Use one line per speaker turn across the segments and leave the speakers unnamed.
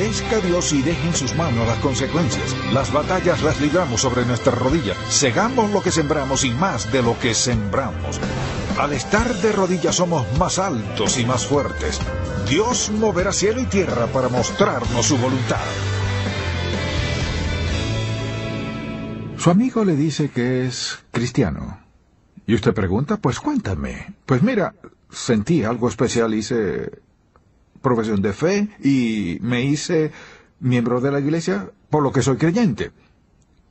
obedezca a Dios y deje en sus manos las consecuencias. Las batallas las libramos sobre nuestra rodilla. Segamos lo que sembramos y más de lo que sembramos. Al estar de rodillas somos más altos y más fuertes. Dios moverá cielo y tierra para mostrarnos su voluntad. Su amigo le dice que es cristiano. Y usted pregunta, pues cuéntame. Pues mira, sentí algo especial, hice profesión de fe y me hice miembro de la iglesia, por lo que soy creyente.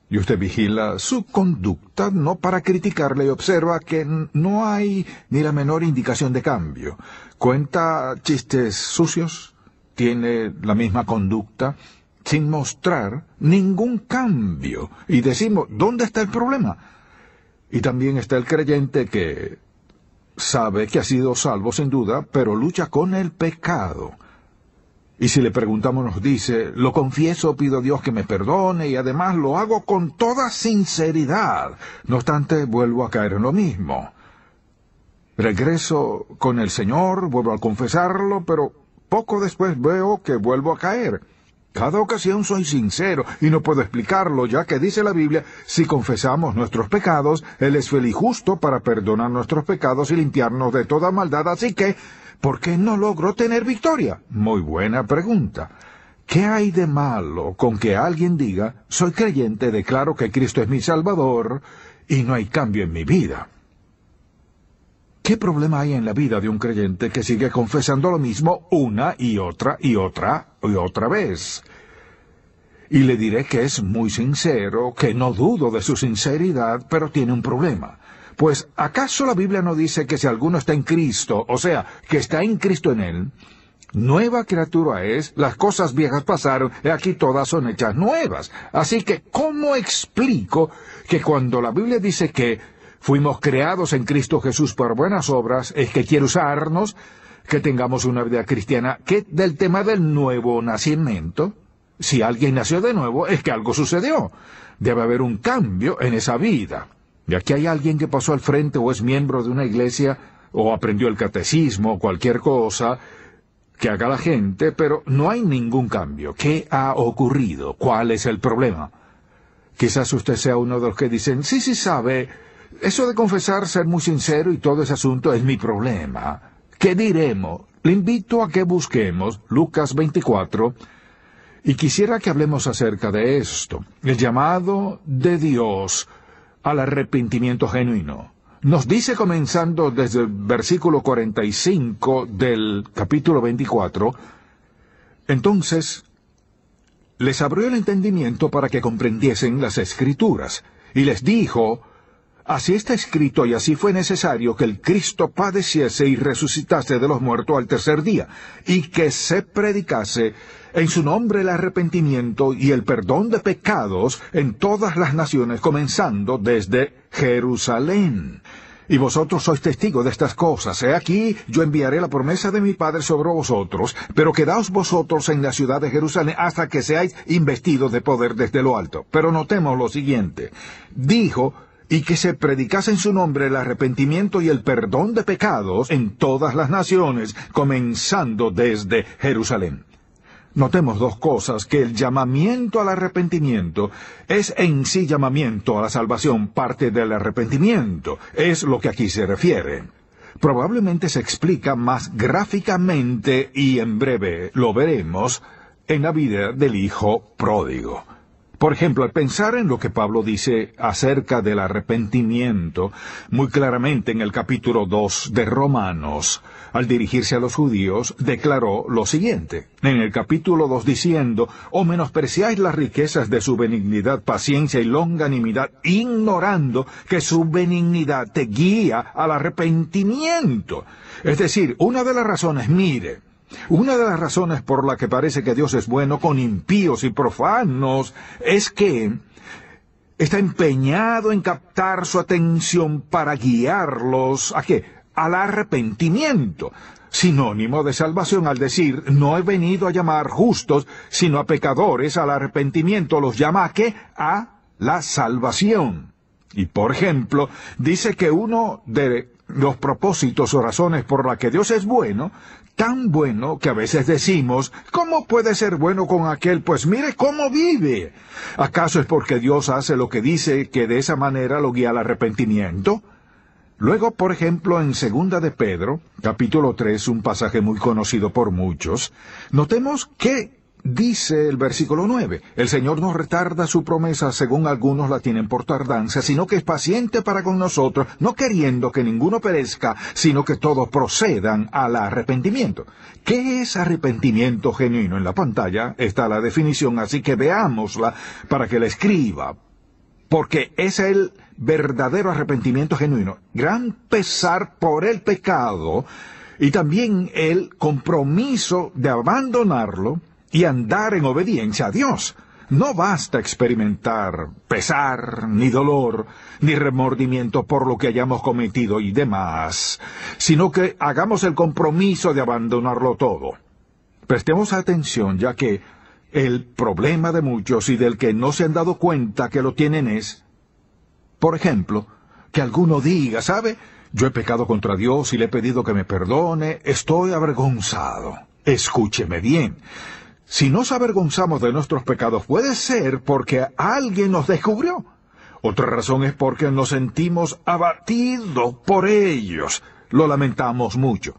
Y usted vigila su conducta, no para criticarle, y observa que no hay ni la menor indicación de cambio. Cuenta chistes sucios, tiene la misma conducta, sin mostrar ningún cambio. Y decimos, ¿dónde está el problema? Y también está el creyente que sabe que ha sido salvo sin duda, pero lucha con el pecado. Y si le preguntamos nos dice, lo confieso, pido a Dios que me perdone y además lo hago con toda sinceridad. No obstante, vuelvo a caer en lo mismo. Regreso con el Señor, vuelvo a confesarlo, pero poco después veo que vuelvo a caer. Cada ocasión soy sincero y no puedo explicarlo, ya que dice la Biblia, si confesamos nuestros pecados, Él es fiel y justo para perdonar nuestros pecados y limpiarnos de toda maldad. Así que, ¿por qué no logro tener victoria? Muy buena pregunta. ¿Qué hay de malo con que alguien diga, soy creyente, declaro que Cristo es mi Salvador y no hay cambio en mi vida? ¿Qué problema hay en la vida de un creyente que sigue confesando lo mismo una y otra y otra y otra vez? Y le diré que es muy sincero, que no dudo de su sinceridad, pero tiene un problema. Pues, ¿acaso la Biblia no dice que si alguno está en Cristo, o sea, que está en Cristo en él, nueva criatura es, las cosas viejas pasaron, y aquí todas son hechas nuevas? Así que, ¿cómo explico que cuando la Biblia dice que fuimos creados en Cristo Jesús por buenas obras, es que quiere usarnos, que tengamos una vida cristiana, que del tema del nuevo nacimiento? Si alguien nació de nuevo, es que algo sucedió. Debe haber un cambio en esa vida. Y aquí hay alguien que pasó al frente o es miembro de una iglesia, o aprendió el catecismo, o cualquier cosa que haga la gente, pero no hay ningún cambio. ¿Qué ha ocurrido? ¿Cuál es el problema? Quizás usted sea uno de los que dicen, sí, sabe, eso de confesar, ser muy sincero y todo ese asunto es mi problema. ¿Qué diremos? Le invito a que busquemos Lucas 24, y quisiera que hablemos acerca de esto, el llamado de Dios al arrepentimiento genuino. Nos dice, comenzando desde el versículo 45 del capítulo 24, entonces les abrió el entendimiento para que comprendiesen las Escrituras, y les dijo, así está escrito y así fue necesario que el Cristo padeciese y resucitase de los muertos al tercer día, y que se predicase en su nombre el arrepentimiento y el perdón de pecados en todas las naciones, comenzando desde Jerusalén. Y vosotros sois testigos de estas cosas. He aquí, yo enviaré la promesa de mi Padre sobre vosotros, pero quedaos vosotros en la ciudad de Jerusalén hasta que seáis investidos de poder desde lo alto. Pero notemos lo siguiente. Dijo, y que se predicase en su nombre el arrepentimiento y el perdón de pecados en todas las naciones, comenzando desde Jerusalén. Notemos dos cosas, que el llamamiento al arrepentimiento es en sí llamamiento a la salvación, parte del arrepentimiento, es lo que aquí se refiere. Probablemente se explica más gráficamente y en breve lo veremos en la vida del hijo pródigo. Por ejemplo, al pensar en lo que Pablo dice acerca del arrepentimiento, muy claramente en el capítulo 2 de Romanos, al dirigirse a los judíos, declaró lo siguiente, en el capítulo 2 diciendo, «O menospreciáis las riquezas de su benignidad, paciencia y longanimidad, ignorando que su benignidad te guía al arrepentimiento». Es decir, una de las razones, una de las razones por la que parece que Dios es bueno con impíos y profanos es que está empeñado en captar su atención para guiarlos ¿a qué? Al arrepentimiento. Sinónimo de salvación al decir, no he venido a llamar justos, sino a pecadores al arrepentimiento. Los llama ¿a qué? A la salvación. Y por ejemplo, dice que uno de los propósitos o razones por la que Dios es bueno tan bueno que a veces decimos, ¿cómo puede ser bueno con aquel? Pues mire cómo vive. ¿Acaso es porque Dios hace lo que dice que de esa manera lo guía al arrepentimiento? Luego, por ejemplo, en 2 de Pedro, capítulo 3, un pasaje muy conocido por muchos, notemos que dice el versículo 9, el Señor no retarda su promesa según algunos la tienen por tardanza, sino que es paciente para con nosotros, no queriendo que ninguno perezca, sino que todos procedan al arrepentimiento. ¿Qué es arrepentimiento genuino? En la pantalla está la definición, así que veámosla para que la escriba, porque es el verdadero arrepentimiento genuino, gran pesar por el pecado y también el compromiso de abandonarlo y andar en obediencia a Dios. No basta experimentar pesar, ni dolor, ni remordimiento por lo que hayamos cometido y demás, sino que hagamos el compromiso de abandonarlo todo. Prestemos atención, ya que el problema de muchos y del que no se han dado cuenta que lo tienen es, por ejemplo, que alguno diga, ¿sabe? Yo he pecado contra Dios y le he pedido que me perdone, estoy avergonzado. Escúcheme bien. Si nos avergonzamos de nuestros pecados, puede ser porque alguien nos descubrió. Otra razón es porque nos sentimos abatidos por ellos. Lo lamentamos mucho.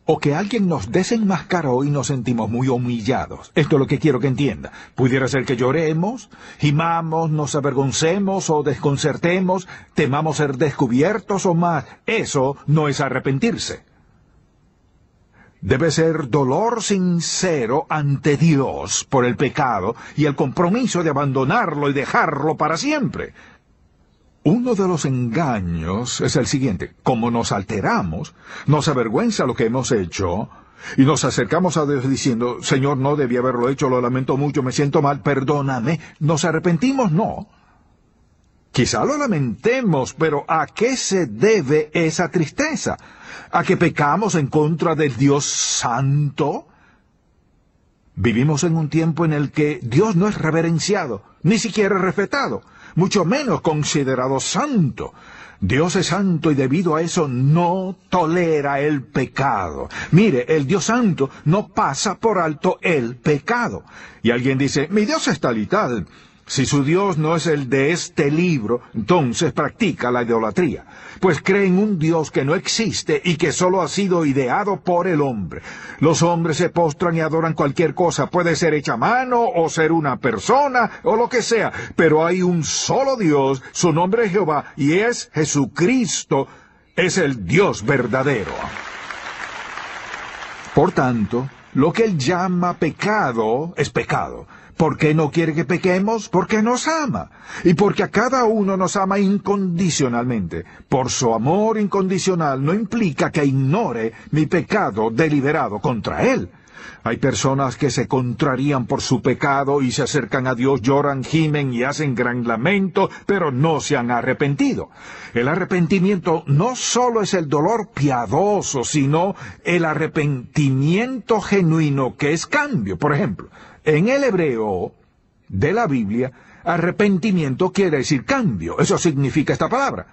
O que alguien nos desenmascaró y nos sentimos muy humillados. Esto es lo que quiero que entienda. Pudiera ser que lloremos, gimamos, nos avergoncemos o desconcertemos, temamos ser descubiertos o más. Eso no es arrepentirse. Debe ser dolor sincero ante Dios por el pecado y el compromiso de abandonarlo y dejarlo para siempre. Uno de los engaños es el siguiente. Como nos alteramos, nos avergüenza lo que hemos hecho y nos acercamos a Dios diciendo, Señor, no debí haberlo hecho, lo lamento mucho, me siento mal, perdóname. ¿Nos arrepentimos? No. Quizá lo lamentemos, pero ¿a qué se debe esa tristeza? ¿A que pecamos en contra del Dios Santo? Vivimos en un tiempo en el que Dios no es reverenciado, ni siquiera respetado, mucho menos considerado santo. Dios es santo y debido a eso no tolera el pecado. Mire, el Dios santo no pasa por alto el pecado. Y alguien dice, mi Dios es tal y tal. Si su Dios no es el de este libro, entonces practica la idolatría, pues cree en un Dios que no existe y que solo ha sido ideado por el hombre. Los hombres se postran y adoran cualquier cosa, puede ser hecha a mano o ser una persona o lo que sea, pero hay un solo Dios, su nombre es Jehová y es Jesucristo, es el Dios verdadero. Por tanto, lo que él llama pecado es pecado. ¿Por qué no quiere que pequemos? Porque nos ama. Y porque a cada uno nos ama incondicionalmente. Por su amor incondicional no implica que ignore mi pecado deliberado contra él. Hay personas que se contrarían por su pecado y se acercan a Dios, lloran, gimen y hacen gran lamento, pero no se han arrepentido. El arrepentimiento no solo es el dolor piadoso, sino el arrepentimiento genuino, que es cambio. Por ejemplo, en el hebreo de la Biblia, arrepentimiento quiere decir cambio. Eso significa esta palabra.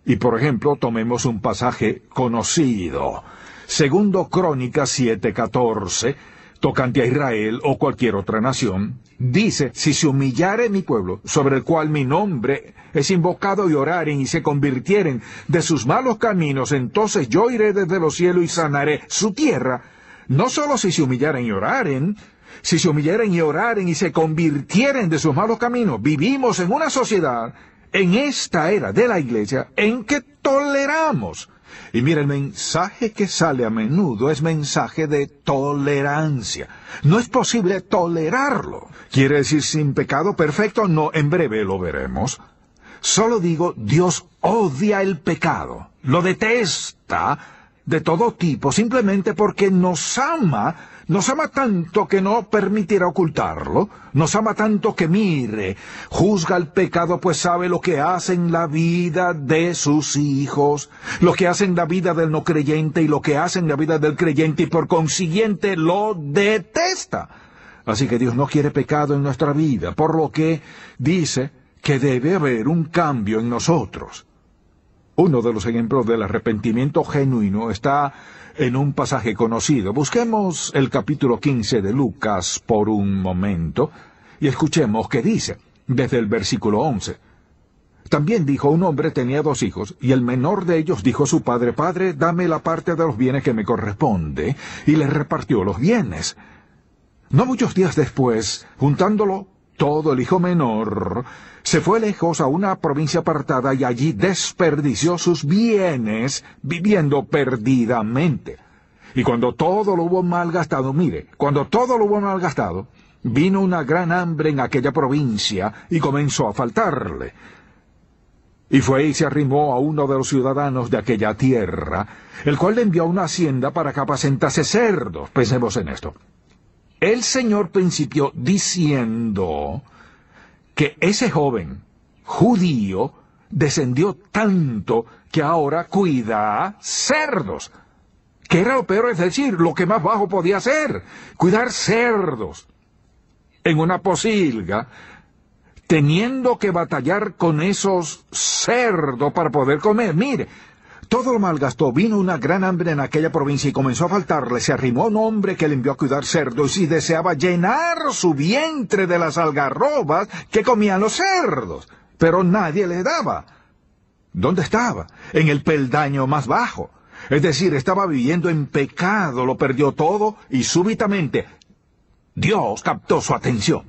Y por ejemplo, tomemos un pasaje conocido. Segundo Crónicas 7:14, tocante a Israel o cualquier otra nación, dice, si se humillare mi pueblo, sobre el cual mi nombre es invocado, y oraren y se convirtieren de sus malos caminos, entonces yo iré desde los cielos y sanaré su tierra. No solo si se humillaren y oraren, si se humillaren y oraren y se convirtieren de sus malos caminos. Vivimos en una sociedad, en esta era de la iglesia, en que toleramos. Y mira, el mensaje que sale a menudo es mensaje de tolerancia. No es posible tolerarlo. ¿Quiere decir sin pecado perfecto? No, en breve lo veremos. Solo digo, Dios odia el pecado. Lo detesta de todo tipo, simplemente porque nos ama tanto que no permitirá ocultarlo, nos ama tanto que mire, juzga el pecado, pues sabe lo que hace en la vida de sus hijos, lo que hace en la vida del no creyente y lo que hace en la vida del creyente, y por consiguiente lo detesta. Así que Dios no quiere pecado en nuestra vida, por lo que dice que debe haber un cambio en nosotros. Uno de los ejemplos del arrepentimiento genuino está en un pasaje conocido. Busquemos el capítulo 15 de Lucas por un momento y escuchemos qué dice, desde el versículo 11. También dijo: un hombre tenía 2 hijos, y el menor de ellos dijo a su padre: Padre, dame la parte de los bienes que me corresponde, y le repartió los bienes. No muchos días después, juntándolo todo, el hijo menor se fue lejos a una provincia apartada y allí desperdició sus bienes viviendo perdidamente. Y cuando todo lo hubo malgastado, vino una gran hambre en aquella provincia y comenzó a faltarle. Y fue y se arrimó a uno de los ciudadanos de aquella tierra, el cual le envió a una hacienda para que apacentase cerdos. Pensemos en esto. El Señor principió diciendo que ese joven judío descendió tanto que ahora cuida cerdos. Que era lo peor, es decir, lo que más bajo podía hacer, cuidar cerdos en una posilga, teniendo que batallar con esos cerdos para poder comer. Mire, todo lo malgastó. Vino una gran hambre en aquella provincia y comenzó a faltarle. Se arrimó a un hombre que le envió a cuidar cerdos y deseaba llenar su vientre de las algarrobas que comían los cerdos. Pero nadie le daba. ¿Dónde estaba? En el peldaño más bajo. Es decir, estaba viviendo en pecado, lo perdió todo y súbitamente Dios captó su atención.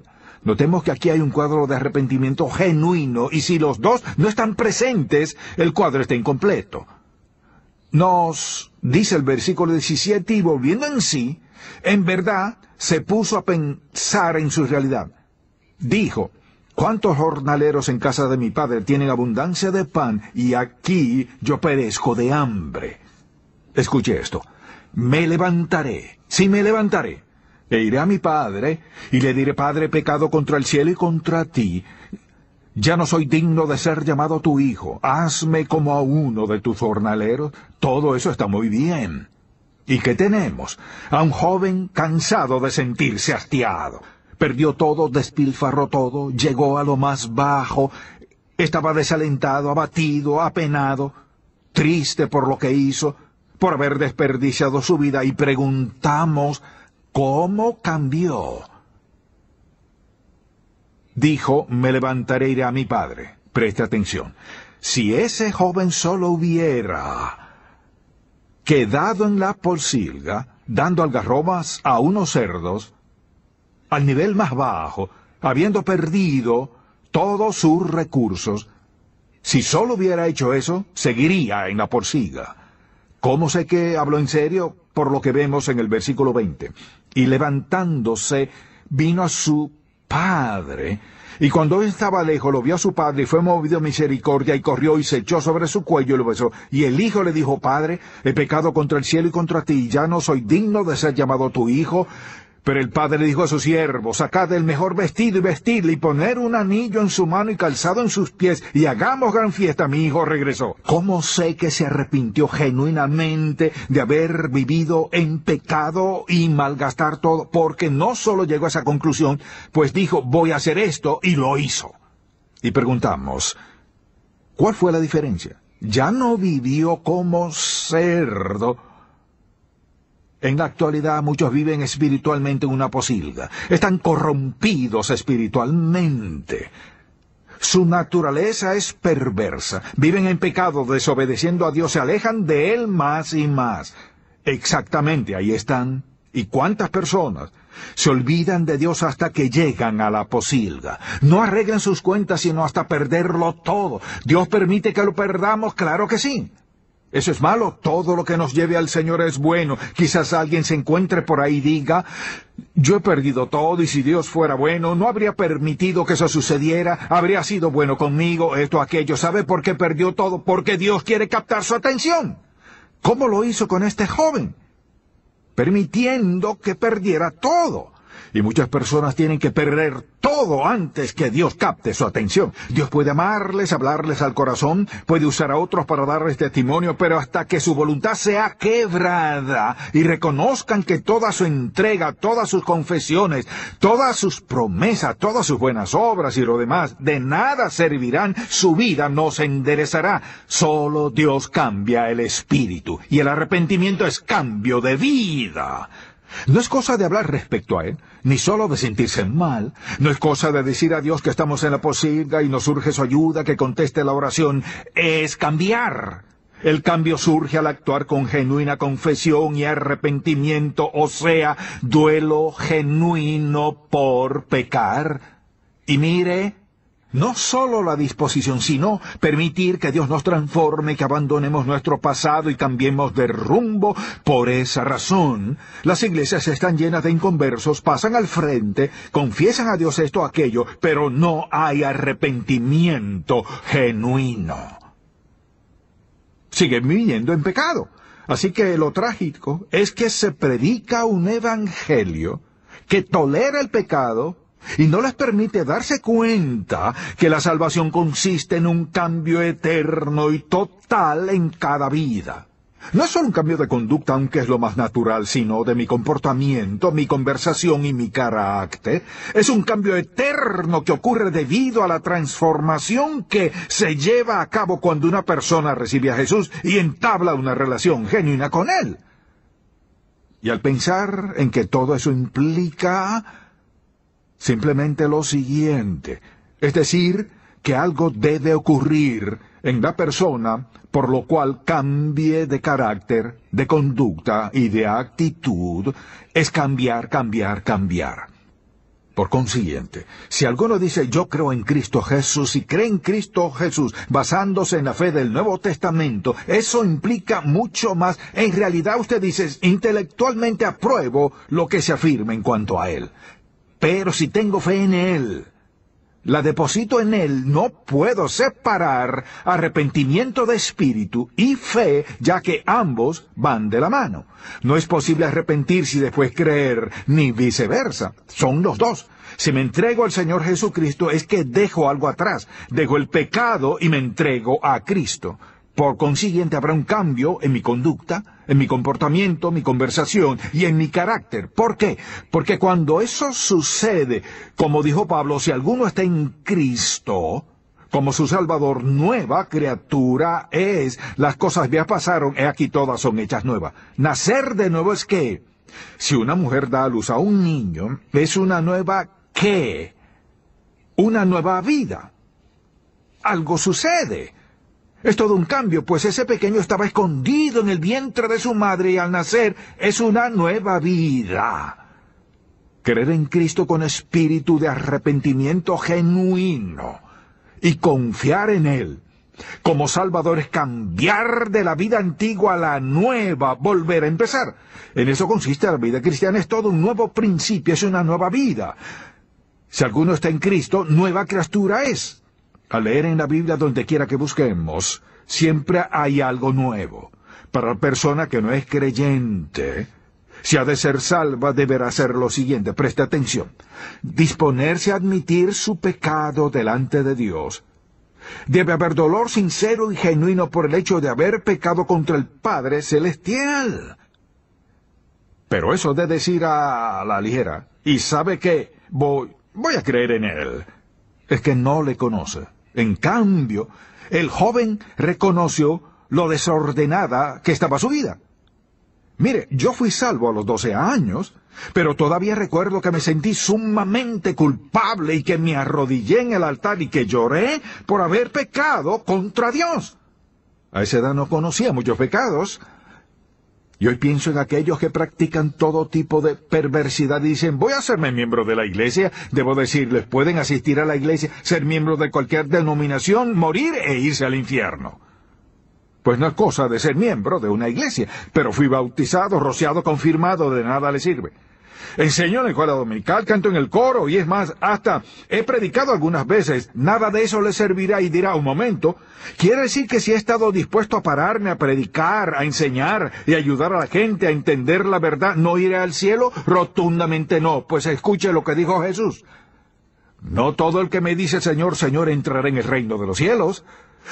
Notemos que aquí hay un cuadro de arrepentimiento genuino, y si los dos no están presentes, el cuadro está incompleto. Nos dice el versículo 17, y volviendo en sí, en verdad se puso a pensar en su realidad. Dijo: ¿cuántos jornaleros en casa de mi padre tienen abundancia de pan, y aquí yo perezco de hambre? Escuche esto. Me levantaré, e iré a mi padre, y le diré: Padre, he pecado contra el cielo y contra ti. Ya no soy digno de ser llamado tu hijo. Hazme como a uno de tus jornaleros. Todo eso está muy bien. ¿Y qué tenemos? A un joven cansado de sentirse hastiado. Perdió todo, despilfarró todo, llegó a lo más bajo. Estaba desalentado, abatido, apenado, triste por lo que hizo, por haber desperdiciado su vida. Y preguntamos: ¿cómo cambió? Dijo: me levantaré e iré a mi padre. Preste atención. Si ese joven solo hubiera quedado en la posilga, dando algarrobas a unos cerdos, al nivel más bajo, habiendo perdido todos sus recursos, si solo hubiera hecho eso, seguiría en la posilga. ¿Cómo sé que habló en serio? Por lo que vemos en el versículo 20. Y levantándose, vino a su padre, y cuando él estaba lejos, lo vio a su padre, y fue movido a misericordia, y corrió y se echó sobre su cuello y lo besó. Y el hijo le dijo: Padre, he pecado contra el cielo y contra ti, y ya no soy digno de ser llamado tu hijo. Pero el padre le dijo a sus siervos: sacad el mejor vestido y vestidle, y poner un anillo en su mano y calzado en sus pies, y hagamos gran fiesta. Mi hijo regresó. ¿Cómo sé que se arrepintió genuinamente de haber vivido en pecado y malgastar todo? Porque no solo llegó a esa conclusión, pues dijo: voy a hacer esto, y lo hizo. Y preguntamos: ¿cuál fue la diferencia? Ya no vivió como cerdo. En la actualidad muchos viven espiritualmente en una posilga. Están corrompidos espiritualmente. Su naturaleza es perversa. Viven en pecado, desobedeciendo a Dios. Se alejan de Él más y más. Exactamente, ahí están. ¿Y cuántas personas se olvidan de Dios hasta que llegan a la posilga? No arreglan sus cuentas sino hasta perderlo todo. ¿Dios permite que lo perdamos? Claro que sí. ¿Eso es malo? Todo lo que nos lleve al Señor es bueno. Quizás alguien se encuentre por ahí y diga: yo he perdido todo, y si Dios fuera bueno, no habría permitido que eso sucediera, habría sido bueno conmigo, esto, aquello. ¿Sabe por qué perdió todo? Porque Dios quiere captar su atención. ¿Cómo lo hizo con este joven? Permitiendo que perdiera todo. Y muchas personas tienen que perder todo antes que Dios capte su atención. Dios puede amarles, hablarles al corazón, puede usar a otros para darles testimonio, pero hasta que su voluntad sea quebrada y reconozcan que toda su entrega, todas sus confesiones, todas sus promesas, todas sus buenas obras y lo demás, de nada servirán, su vida no se enderezará. Solo Dios cambia el espíritu, y el arrepentimiento es cambio de vida. No es cosa de hablar respecto a Él, ni solo de sentirse mal. No es cosa de decir a Dios que estamos en la posilga y nos urge su ayuda, que conteste la oración. Es cambiar. El cambio surge al actuar con genuina confesión y arrepentimiento, o sea, duelo genuino por pecar. Y mire, no solo la disposición, sino permitir que Dios nos transforme, que abandonemos nuestro pasado y cambiemos de rumbo. Por esa razón, las iglesias están llenas de inconversos, pasan al frente, confiesan a Dios esto o aquello, pero no hay arrepentimiento genuino. Siguen viviendo en pecado. Así que lo trágico es que se predica un evangelio que tolera el pecado y no les permite darse cuenta que la salvación consiste en un cambio eterno y total en cada vida. No es solo un cambio de conducta, aunque es lo más natural, sino de mi comportamiento, mi conversación y mi carácter. Es un cambio eterno que ocurre debido a la transformación que se lleva a cabo cuando una persona recibe a Jesús y entabla una relación genuina con Él. Y al pensar en que todo eso implica simplemente lo siguiente, es decir, que algo debe ocurrir en la persona, por lo cual cambie de carácter, de conducta y de actitud, es cambiar. Por consiguiente, si alguno dice yo creo en Cristo Jesús y cree en Cristo Jesús basándose en la fe del Nuevo Testamento, eso implica mucho más. En realidad usted dice, intelectualmente apruebo lo que se afirma en cuanto a Él. Pero si tengo fe en Él, la deposito en Él, no puedo separar arrepentimiento de espíritu y fe, ya que ambos van de la mano. No es posible arrepentirse y después creer, ni viceversa. Son los dos. Si me entrego al Señor Jesucristo es que dejo algo atrás. Dejo el pecado y me entrego a Cristo. Por consiguiente, habrá un cambio en mi conducta, en mi comportamiento, mi conversación y en mi carácter. ¿Por qué? Porque cuando eso sucede, como dijo Pablo, si alguno está en Cristo, como su Salvador, nueva criatura es. Las cosas viejas pasaron, he aquí todas son hechas nuevas. Nacer de nuevo es que, si una mujer da a luz a un niño, es una nueva ¿qué? Una nueva vida. Algo sucede. Es todo un cambio, pues ese pequeño estaba escondido en el vientre de su madre y al nacer es una nueva vida. Creer en Cristo con espíritu de arrepentimiento genuino y confiar en Él como Salvador es cambiar de la vida antigua a la nueva, volver a empezar. En eso consiste la vida cristiana, es todo un nuevo principio, es una nueva vida. Si alguno está en Cristo, nueva criatura es. Al leer en la Biblia, donde quiera que busquemos, siempre hay algo nuevo. Para la persona que no es creyente, si ha de ser salva, deberá hacer lo siguiente. Preste atención. Disponerse a admitir su pecado delante de Dios. Debe haber dolor sincero y genuino por el hecho de haber pecado contra el Padre Celestial. Pero eso de decir a la ligera, y sabe que voy a creer en Él, es que no le conoce. En cambio, el joven reconoció lo desordenada que estaba su vida. Mire, yo fui salvo a los 12 años, pero todavía recuerdo que me sentí sumamente culpable y que me arrodillé en el altar y que lloré por haber pecado contra Dios. A esa edad no conocía muchos pecados. Y hoy pienso en aquellos que practican todo tipo de perversidad y dicen, voy a hacerme miembro de la iglesia. Debo decirles, pueden asistir a la iglesia, ser miembro de cualquier denominación, morir e irse al infierno. Pues no es cosa de ser miembro de una iglesia, pero fui bautizado, rociado, confirmado, de nada le sirve. Enseño en la escuela dominical, canto en el coro y es más, hasta he predicado algunas veces. Nada de eso le servirá y dirá, un momento, ¿quiere decir que si he estado dispuesto a pararme a predicar, a enseñar y ayudar a la gente a entender la verdad, no iré al cielo? Rotundamente no. Pues escuche lo que dijo Jesús. No todo el que me dice Señor, Señor entrará en el reino de los cielos,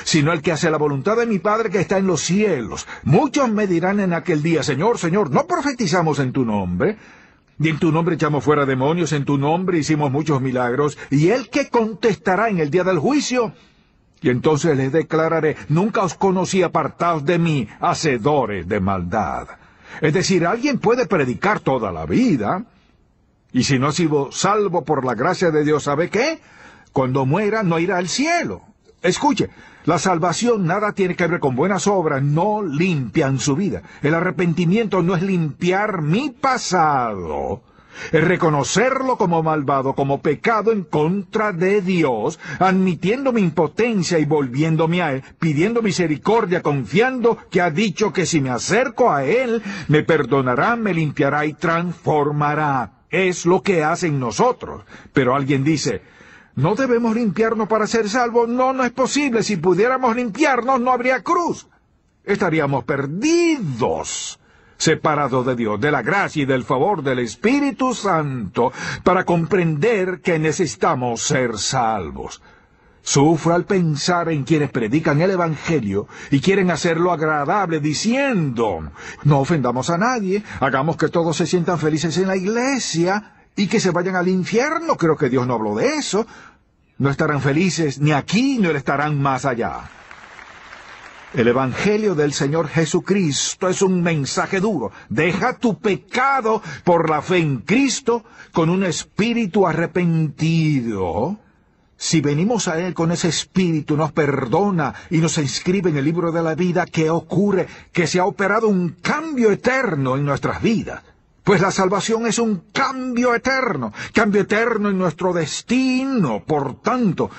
sino el que hace la voluntad de mi Padre que está en los cielos. Muchos me dirán en aquel día, Señor, Señor, ¿no profetizamos en tu nombre? Y en tu nombre echamos fuera demonios, en tu nombre hicimos muchos milagros. Y él que contestará en el día del juicio. Y entonces les declararé, nunca os conocí, apartaos de mí, hacedores de maldad. Es decir, alguien puede predicar toda la vida, y si no ha sido salvo por la gracia de Dios, ¿sabe qué? Cuando muera no irá al cielo. Escuche, la salvación nada tiene que ver con buenas obras, no limpian su vida. El arrepentimiento no es limpiar mi pasado, es reconocerlo como malvado, como pecado en contra de Dios, admitiendo mi impotencia y volviéndome a Él, pidiendo misericordia, confiando que ha dicho que si me acerco a Él, me perdonará, me limpiará y transformará. Es lo que hacen nosotros. Pero alguien dice, ¿no debemos limpiarnos para ser salvos? No, no es posible. Si pudiéramos limpiarnos, no habría cruz. Estaríamos perdidos, separados de Dios, de la gracia y del favor del Espíritu Santo, para comprender que necesitamos ser salvos. Sufro al pensar en quienes predican el Evangelio y quieren hacerlo agradable diciendo, no ofendamos a nadie, hagamos que todos se sientan felices en la iglesia y que se vayan al infierno. Creo que Dios no habló de eso. No estarán felices ni aquí ni lo estarán más allá. El Evangelio del Señor Jesucristo es un mensaje duro. Deja tu pecado por la fe en Cristo con un espíritu arrepentido. Si venimos a Él con ese espíritu, nos perdona y nos inscribe en el libro de la vida, ¿qué ocurre? Que se ha operado un cambio eterno en nuestras vidas. Pues la salvación es un cambio eterno en nuestro destino. Por tanto,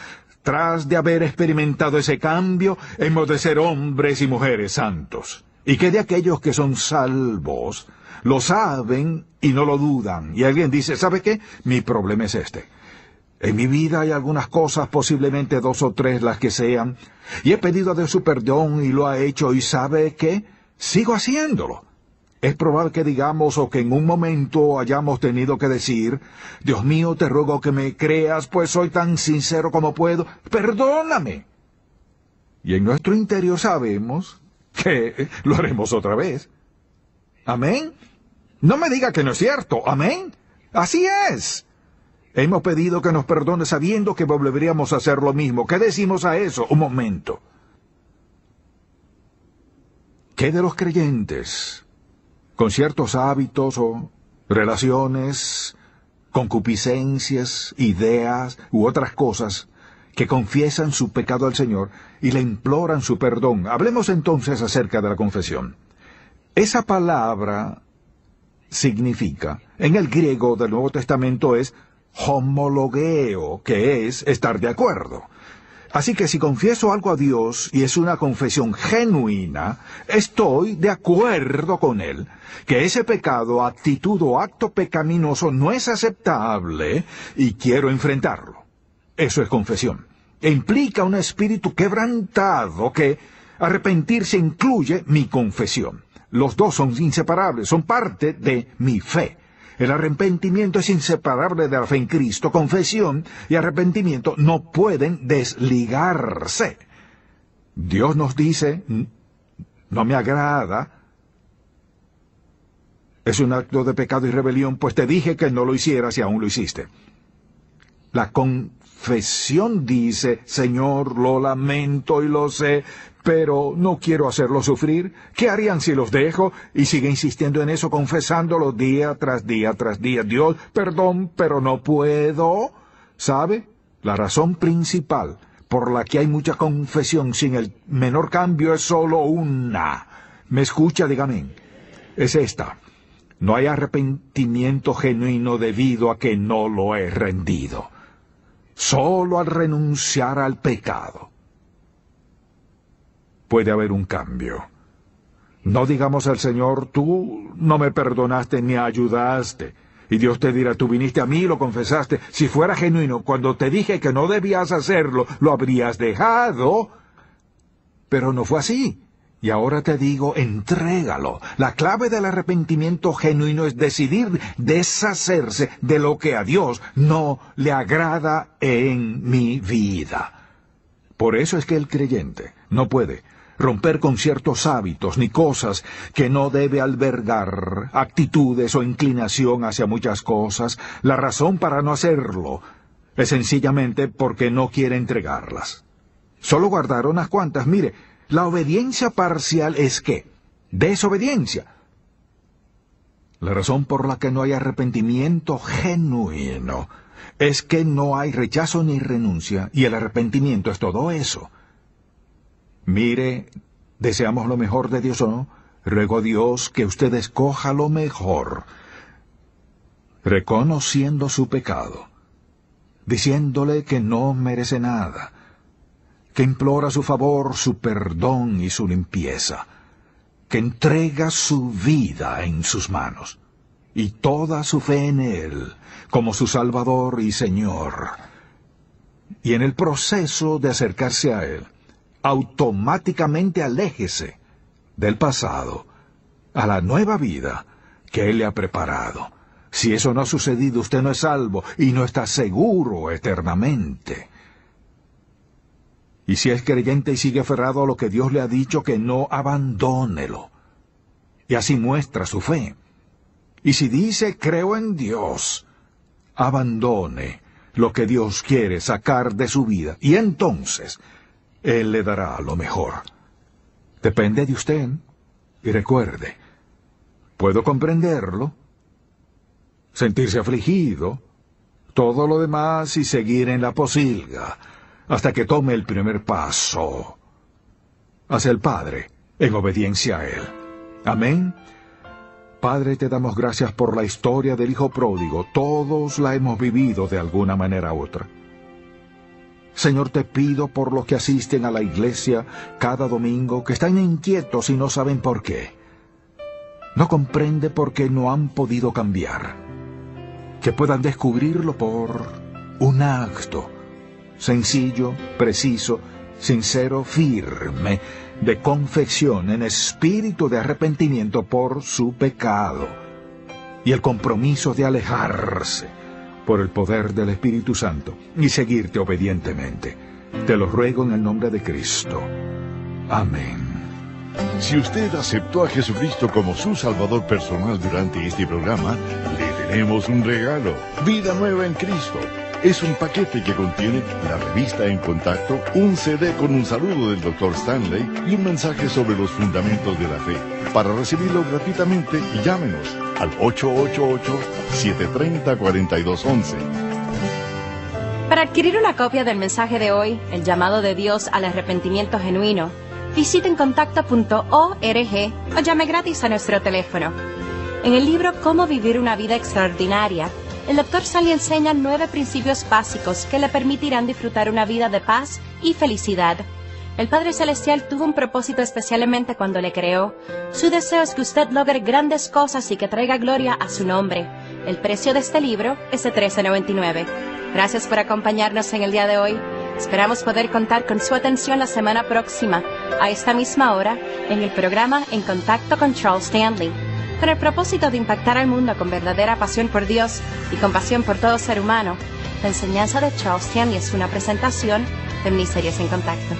tras de haber experimentado ese cambio, hemos de ser hombres y mujeres santos. Y que de aquellos que son salvos, lo saben y no lo dudan. Y alguien dice, ¿sabe qué? Mi problema es este. En mi vida hay algunas cosas, posiblemente 2 o 3 las que sean, y he pedido a Dios su perdón y lo ha hecho, y ¿sabe qué? Sigo haciéndolo. Es probable que digamos o que en un momento hayamos tenido que decir, Dios mío, te ruego que me creas, pues soy tan sincero como puedo, perdóname. Y en nuestro interior sabemos que lo haremos otra vez. ¿Amén? No me diga que no es cierto, ¿amén? Así es. Hemos pedido que nos perdone sabiendo que volveríamos a hacer lo mismo. ¿Qué decimos a eso? Un momento. ¿Qué de los creyentes? Con ciertos hábitos o relaciones, concupiscencias, ideas u otras cosas que confiesan su pecado al Señor y le imploran su perdón. Hablemos entonces acerca de la confesión. Esa palabra significa, en el griego del Nuevo Testamento es homologeo, que es estar de acuerdo. Así que si confieso algo a Dios y es una confesión genuina, estoy de acuerdo con Él, que ese pecado, actitud o acto pecaminoso no es aceptable y quiero enfrentarlo. Eso es confesión. E implica un espíritu quebrantado que arrepentirse incluye mi confesión. Los dos son inseparables, son parte de mi fe. El arrepentimiento es inseparable de la fe en Cristo. Confesión y arrepentimiento no pueden desligarse. Dios nos dice, no me agrada, es un acto de pecado y rebelión, pues te dije que no lo hicieras y aún lo hiciste. La confesión dice, Señor, lo lamento y lo sé, pero no quiero hacerlo sufrir. ¿Qué harían si los dejo? Y sigue insistiendo en eso, confesándolo día tras día tras día. Dios, perdón, pero no puedo. ¿Sabe? La razón principal por la que hay mucha confesión sin el menor cambio es solo una. ¿Me escucha? Dígame. Es esta. No hay arrepentimiento genuino debido a que no lo he rendido. Solo al renunciar al pecado puede haber un cambio. No digamos al Señor, tú no me perdonaste ni ayudaste, Y Dios te dirá, tú viniste a mí y lo confesaste. Si fuera genuino, cuando te dije que no debías hacerlo, lo habrías dejado. Pero no fue así. Y ahora te digo, entrégalo. La clave del arrepentimiento genuino es decidir deshacerse de lo que a Dios no le agrada en mi vida. Por eso es que el creyente no puede romper con ciertos hábitos ni cosas que no debe albergar, actitudes o inclinación hacia muchas cosas. La razón para no hacerlo es sencillamente porque no quiere entregarlas. Solo guardar unas cuantas. Mire, la obediencia parcial es ¿qué? Desobediencia. La razón por la que no hay arrepentimiento genuino es que no hay rechazo ni renuncia, y el arrepentimiento es todo eso. Mire, deseamos lo mejor de Dios o no, ruego a Dios que usted escoja lo mejor, reconociendo su pecado, diciéndole que no merece nada, que implora su favor, su perdón y su limpieza, que entrega su vida en sus manos y toda su fe en Él como su Salvador y Señor. Y en el proceso de acercarse a Él, automáticamente aléjese del pasado a la nueva vida que Él le ha preparado. Si eso no ha sucedido, usted no es salvo y no está seguro eternamente. Y si es creyente y sigue aferrado a lo que Dios le ha dicho, que no abandónelo. Y así muestra su fe. Y si dice, creo en Dios, abandone lo que Dios quiere sacar de su vida. Y entonces, Él le dará lo mejor. Depende de usted. Y recuerde, puedo comprenderlo, sentirse afligido, todo lo demás y seguir en la posilga, hasta que tome el primer paso hacia el Padre, en obediencia a Él. Amén. Padre, te damos gracias por la historia del Hijo Pródigo. Todos la hemos vivido de alguna manera u otra. Señor, te pido por los que asisten a la iglesia cada domingo, que están inquietos y no saben por qué. No comprende por qué no han podido cambiar. Que puedan descubrirlo por un acto sencillo, preciso, sincero, firme, de confesión en espíritu de arrepentimiento por su pecado y el compromiso de alejarse por el poder del Espíritu Santo y seguirte obedientemente. Te lo ruego en el nombre de Cristo. Amén.
Si usted aceptó a Jesucristo como su Salvador personal durante este programa, le tenemos un regalo. Vida Nueva en Cristo. Es un paquete que contiene la revista En Contacto, un CD con un saludo del Dr. Stanley y un mensaje sobre los fundamentos de la fe. Para recibirlo gratuitamente, llámenos al 888-730-4211.
Para adquirir una copia del mensaje de hoy, El llamado de Dios al arrepentimiento genuino, visite encontacto.org o llame gratis a nuestro teléfono. En el libro Cómo vivir una vida extraordinaria, el Dr. Stanley enseña 9 principios básicos que le permitirán disfrutar una vida de paz y felicidad. El Padre Celestial tuvo un propósito especialmente cuando le creó. Su deseo es que usted logre grandes cosas y que traiga gloria a su nombre. El precio de este libro es de $13.99. Gracias por acompañarnos en el día de hoy. Esperamos poder contar con su atención la semana próxima, a esta misma hora, en el programa En Contacto con Charles Stanley, con el propósito de impactar al mundo con verdadera pasión por Dios y compasión por todo ser humano. La enseñanza de Charles Stanley es una presentación de Ministerios en Contacto.